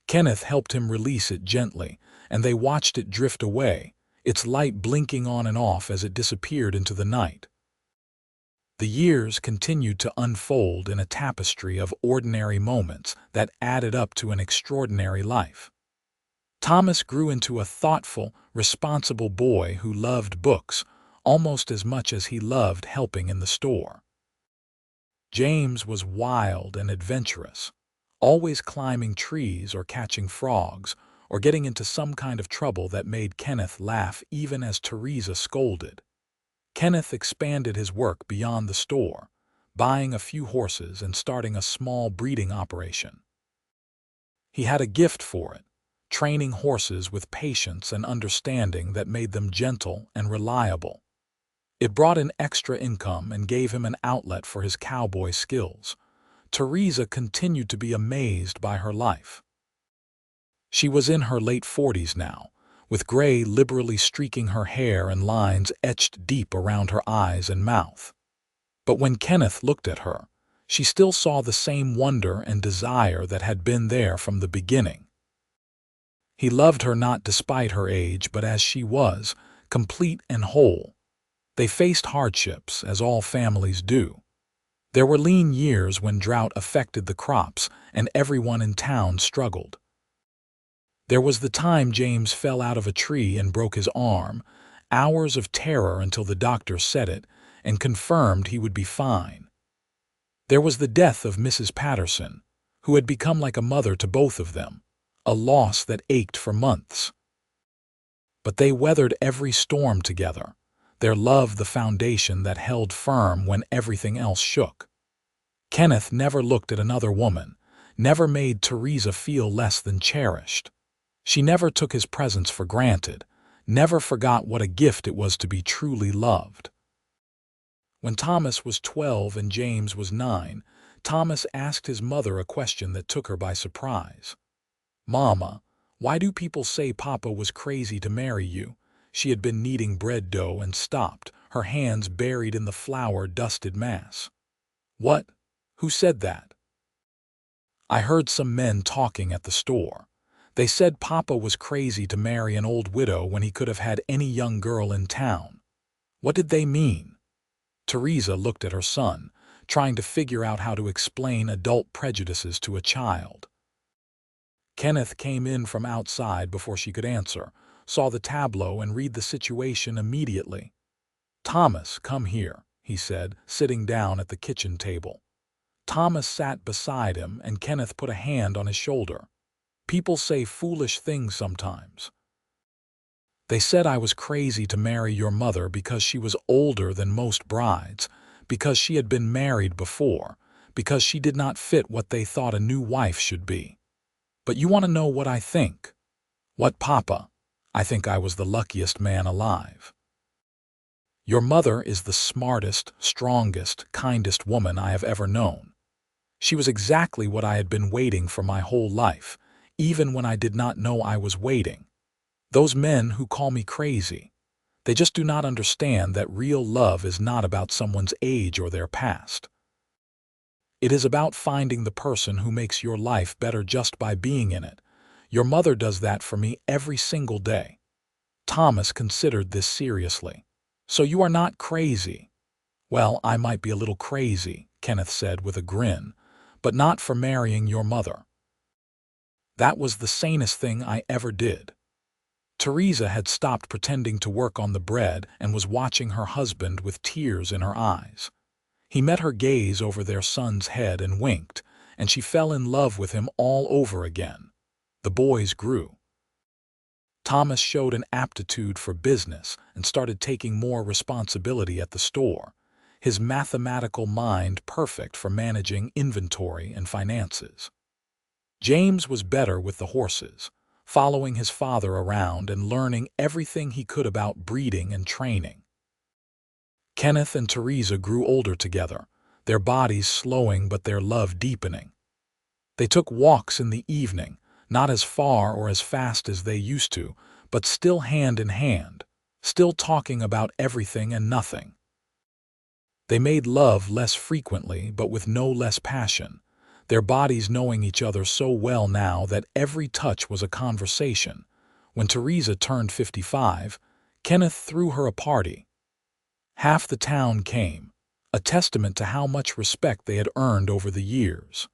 Kenneth helped him release it gently, and they watched it drift away, its light blinking on and off as it disappeared into the night. The years continued to unfold in a tapestry of ordinary moments that added up to an extraordinary life. Thomas grew into a thoughtful, responsible boy who loved books almost as much as he loved helping in the store. James was wild and adventurous, always climbing trees or catching frogs or getting into some kind of trouble that made Kenneth laugh even as Theresa scolded. Kenneth expanded his work beyond the store, buying a few horses and starting a small breeding operation. He had a gift for it, training horses with patience and understanding that made them gentle and reliable. It brought in extra income and gave him an outlet for his cowboy skills. Theresa continued to be amazed by her life. She was in her late 40s now, with gray liberally streaking her hair and lines etched deep around her eyes and mouth. But when Kenneth looked at her, she still saw the same wonder and desire that had been there from the beginning. He loved her not despite her age, but as she was, complete and whole. They faced hardships, as all families do. There were lean years when drought affected the crops and everyone in town struggled. There was the time James fell out of a tree and broke his arm, hours of terror until the doctor said it and confirmed he would be fine. There was the death of Mrs. Patterson, who had become like a mother to both of them, a loss that ached for months. But they weathered every storm together, their love the foundation that held firm when everything else shook. Kenneth never looked at another woman, never made Theresa feel less than cherished. She never took his presence for granted, never forgot what a gift it was to be truly loved. When Thomas was 12 and James was 9, Thomas asked his mother a question that took her by surprise. "Mama, why do people say Papa was crazy to marry you?" She had been kneading bread dough and stopped, her hands buried in the flour-dusted mass. "What? Who said that?" "I heard some men talking at the store. They said Papa was crazy to marry an old widow when he could have had any young girl in town." "What did they mean?" Theresa looked at her son, trying to figure out how to explain adult prejudices to a child. Kenneth came in from outside before she could answer, saw the tableau and read the situation immediately. "Thomas, come here," he said, sitting down at the kitchen table. Thomas sat beside him and Kenneth put a hand on his shoulder. People say foolish things sometimes. They said I was crazy to marry your mother because she was older than most brides, because she had been married before, because she did not fit what they thought a new wife should be. But you want to know what I think? What, Papa? I think I was the luckiest man alive. Your mother is the smartest, strongest, kindest woman I have ever known. She was exactly what I had been waiting for my whole life, even when I did not know I was waiting. Those men who call me crazy, they just do not understand that real love is not about someone's age or their past. It is about finding the person who makes your life better just by being in it. Your mother does that for me every single day. Thomas considered this seriously. So you are not crazy? Well, I might be a little crazy, Kenneth said with a grin, but not for marrying your mother. That was the sanest thing I ever did. Theresa had stopped pretending to work on the bread and was watching her husband with tears in her eyes. He met her gaze over their son's head and winked, and she fell in love with him all over again. The boys grew. Thomas showed an aptitude for business and started taking more responsibility at the store, his mathematical mind perfect for managing inventory and finances. James was better with the horses, following his father around and learning everything he could about breeding and training. Kenneth and Theresa grew older together, their bodies slowing but their love deepening. They took walks in the evening, not as far or as fast as they used to, but still hand in hand, still talking about everything and nothing. They made love less frequently but with no less passion, their bodies knowing each other so well now that every touch was a conversation. When Theresa turned 55, Kenneth threw her a party. Half the town came, a testament to how much respect they had earned over the years.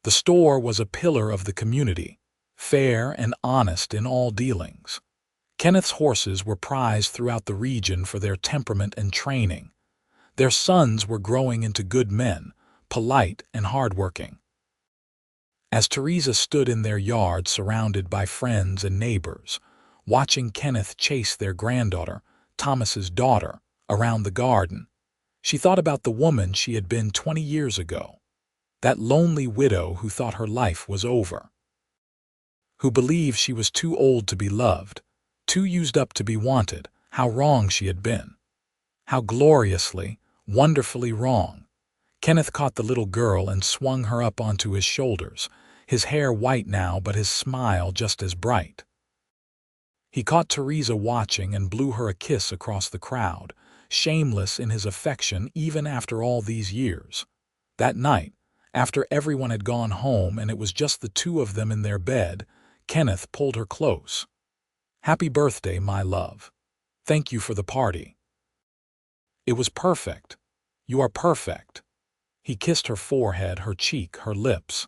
The store was a pillar of the community, fair and honest in all dealings. Kenneth's horses were prized throughout the region for their temperament and training. Their sons were growing into good men, polite and hardworking. As Theresa stood in their yard surrounded by friends and neighbors, watching Kenneth chase their granddaughter, Thomas's daughter, around the garden, she thought about the woman she had been 20 years ago. That lonely widow who thought her life was over, who believed she was too old to be loved, too used up to be wanted. How wrong she had been. How gloriously, wonderfully wrong. Kenneth caught the little girl and swung her up onto his shoulders, his hair white now but his smile just as bright. He caught Theresa watching and blew her a kiss across the crowd, shameless in his affection even after all these years. That night, after everyone had gone home and it was just the two of them in their bed, Kenneth pulled her close. "Happy birthday, my love. Thank you for the party. It was perfect. You are perfect." He kissed her forehead, her cheek, her lips.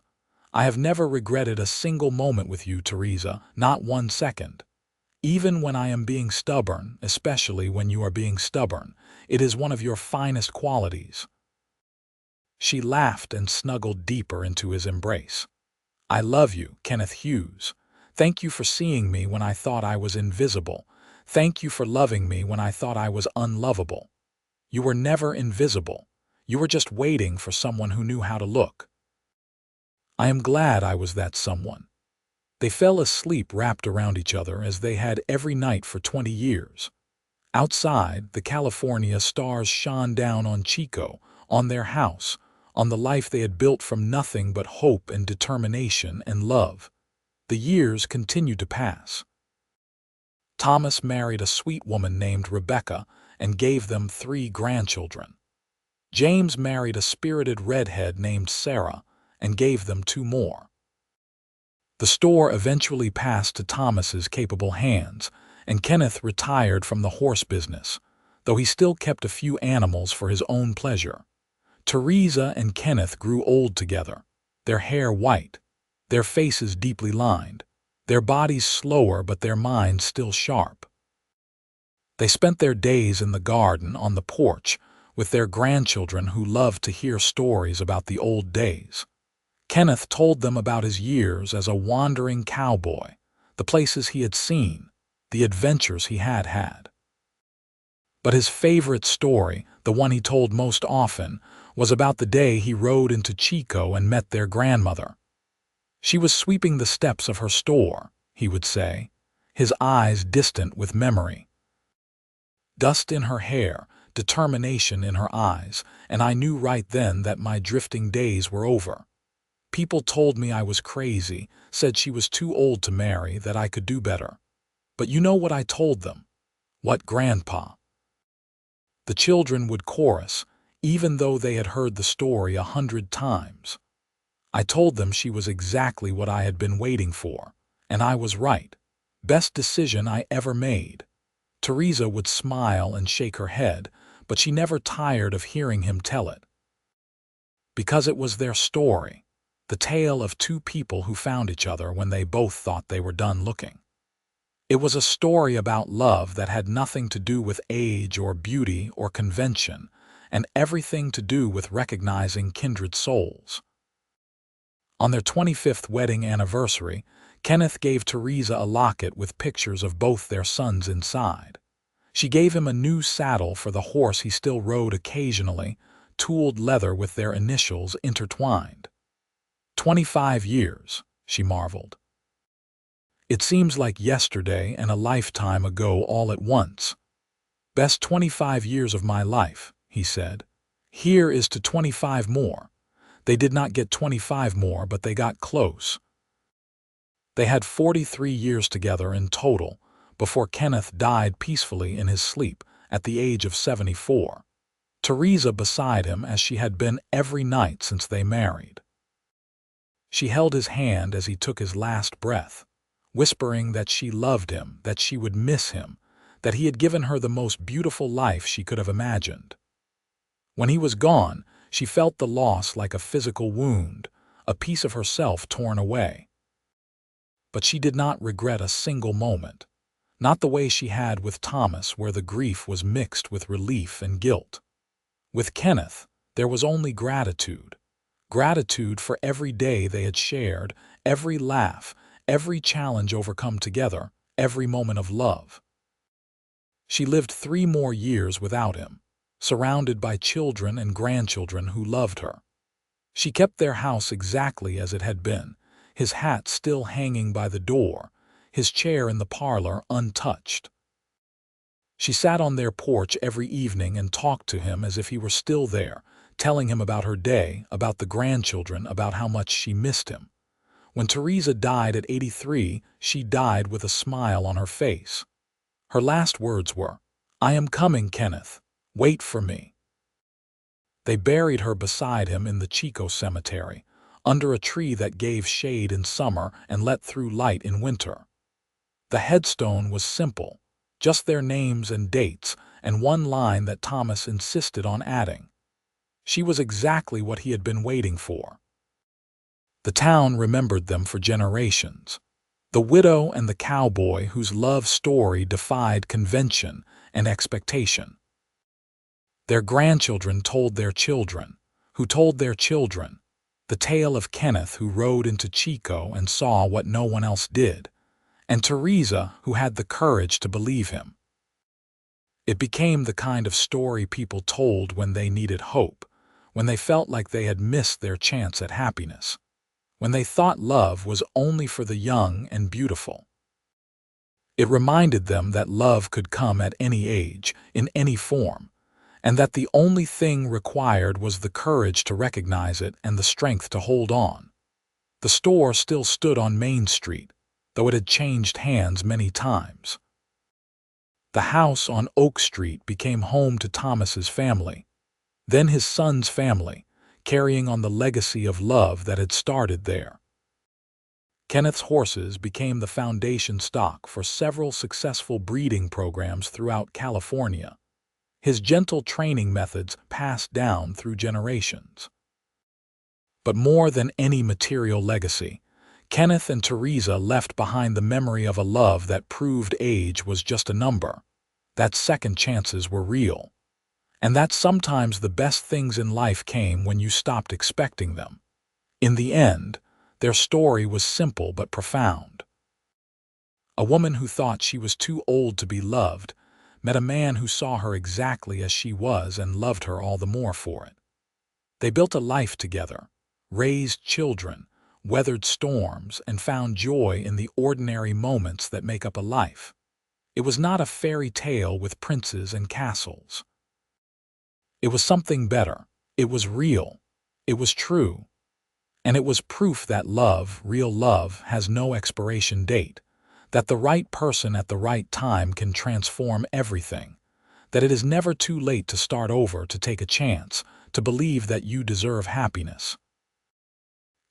"I have never regretted a single moment with you, Theresa, not 1 second. Even when I am being stubborn, especially when you are being stubborn, it is one of your finest qualities." She laughed and snuggled deeper into his embrace. "I love you, Kenneth Hughes. Thank you for seeing me when I thought I was invisible. Thank you for loving me when I thought I was unlovable. You were never invisible. You were just waiting for someone who knew how to look. I am glad I was that someone." They fell asleep wrapped around each other as they had every night for 20 years. Outside, the California stars shone down on Chico, on their house, on the life they had built from nothing but hope and determination and love. The years continued to pass. Thomas married a sweet woman named Rebecca and gave them 3 grandchildren. James married a spirited redhead named Sarah and gave them 2 more. The store eventually passed to Thomas's capable hands, and Kenneth retired from the horse business, though he still kept a few animals for his own pleasure. Theresa and Kenneth grew old together, their hair white, their faces deeply lined, their bodies slower but their minds still sharp. They spent their days in the garden, on the porch, with their grandchildren who loved to hear stories about the old days. Kenneth told them about his years as a wandering cowboy, the places he had seen, the adventures he had had. But his favorite story, the one he told most often, was about the day he rode into Chico and met their grandmother. She was sweeping the steps of her store, he would say, his eyes distant with memory. Dust in her hair, determination in her eyes, and I knew right then that my drifting days were over. People told me I was crazy, said she was too old to marry, that I could do better. But you know what I told them? What, Grandpa? The children would chorus, even though they had heard the story 100 times. I told them she was exactly what I had been waiting for, and I was right. Best decision I ever made. Theresa would smile and shake her head, but she never tired of hearing him tell it. Because it was their story, the tale of two people who found each other when they both thought they were done looking. It was a story about love that had nothing to do with age or beauty or convention, and everything to do with recognizing kindred souls. On their 25th wedding anniversary, Kenneth gave Theresa a locket with pictures of both their sons inside. She gave him a new saddle for the horse he still rode occasionally, tooled leather with their initials intertwined. 25 years, she marveled. It seems like yesterday and a lifetime ago all at once. Best 25 years of my life, he said. Here is to 25 more. They did not get 25 more, but they got close. They had 43 years together in total, before Kenneth died peacefully in his sleep at the age of 74. Theresa beside him as she had been every night since they married. She held his hand as he took his last breath, whispering that she loved him, that she would miss him, that he had given her the most beautiful life she could have imagined. When he was gone, she felt the loss like a physical wound, a piece of herself torn away. But she did not regret a single moment, not the way she had with Thomas, where the grief was mixed with relief and guilt. With Kenneth, there was only gratitude. Gratitude for every day they had shared, every laugh, every challenge overcome together, every moment of love. She lived 3 more years without him, surrounded by children and grandchildren who loved her. She kept their house exactly as it had been, his hat still hanging by the door, his chair in the parlor untouched. She sat on their porch every evening and talked to him as if he were still there, telling him about her day, about the grandchildren, about how much she missed him. When Theresa died at 83, she died with a smile on her face. Her last words were, "I am coming, Kenneth. Wait for me." They buried her beside him in the Chico cemetery, under a tree that gave shade in summer and let through light in winter. The headstone was simple, just their names and dates, and one line that Thomas insisted on adding. She was exactly what he had been waiting for. The town remembered them for generations. The widow and the cowboy whose love story defied convention and expectation. Their grandchildren told their children, who told their children, the tale of Kenneth who rode into Chico and saw what no one else did, and Theresa who had the courage to believe him. It became the kind of story people told when they needed hope, when they felt like they had missed their chance at happiness, when they thought love was only for the young and beautiful. It reminded them that love could come at any age, in any form, and that the only thing required was the courage to recognize it and the strength to hold on. The store still stood on Main Street, though it had changed hands many times. The house on Oak Street became home to Thomas's family, then his son's family, carrying on the legacy of love that had started there. Kenneth's horses became the foundation stock for several successful breeding programs throughout California, his gentle training methods passed down through generations. But more than any material legacy, Kenneth and Theresa left behind the memory of a love that proved age was just a number, that second chances were real, and that sometimes the best things in life came when you stopped expecting them. In the end, their story was simple but profound. A woman who thought she was too old to be loved met a man who saw her exactly as she was and loved her all the more for it. They built a life together, raised children, weathered storms, and found joy in the ordinary moments that make up a life. It was not a fairy tale with princes and castles. It was something better. It was real. It was true. And it was proof that love, real love, has no expiration date, that the right person at the right time can transform everything, that it is never too late to start over, to take a chance, to believe that you deserve happiness.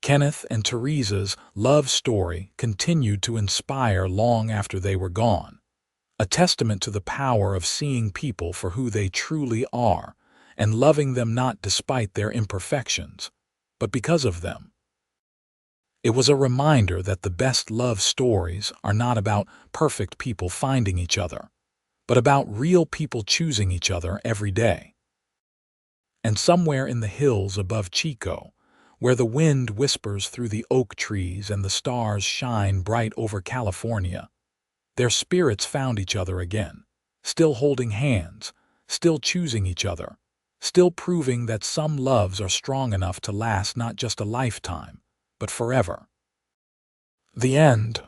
Kenneth and Theresa's love story continued to inspire long after they were gone, a testament to the power of seeing people for who they truly are and loving them not despite their imperfections, but because of them. It was a reminder that the best love stories are not about perfect people finding each other, but about real people choosing each other every day. And somewhere in the hills above Chico, where the wind whispers through the oak trees and the stars shine bright over California, their spirits found each other again, still holding hands, still choosing each other, still proving that some loves are strong enough to last not just a lifetime, but forever. The end.